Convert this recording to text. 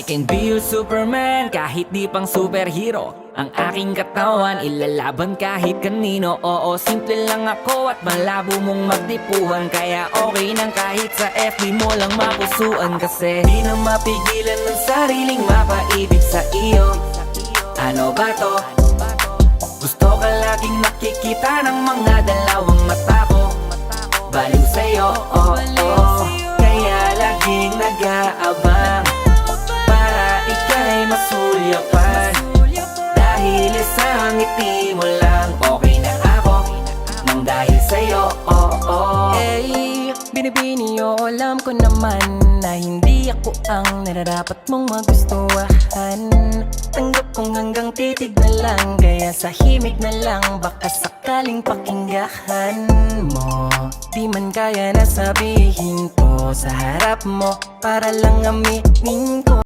I can be your Superman kahit di pang superhero. Ang aking katawan ilalaban kahit kanino. Oo, simple lang ako at malabo mong magdipuhan. Kaya okay nang kahit sa FB mo lang mapusuan. Kasi di na mapigilan ng sariling mapaibig sa iyo. Ano ba to? Gusto ka laging nakikita ng mga dalawang mata ko. Baliw sa'yo, oh, oh. Kaya laging nag-aabang para ika'y masulyapan. Dahil isang ngiti mo lang okay na ako. Nang dahil sa'yo, oh, oh. Hey, binibini o alam ko naman na hindi ako ang nararapat mong magustuhan. Tanggap kong hanggang titig na lang, kaya sa himig na lang baka sakaling pakinggahan mo. Di man kaya na sabihin ko sa harap mo para lang aminin ko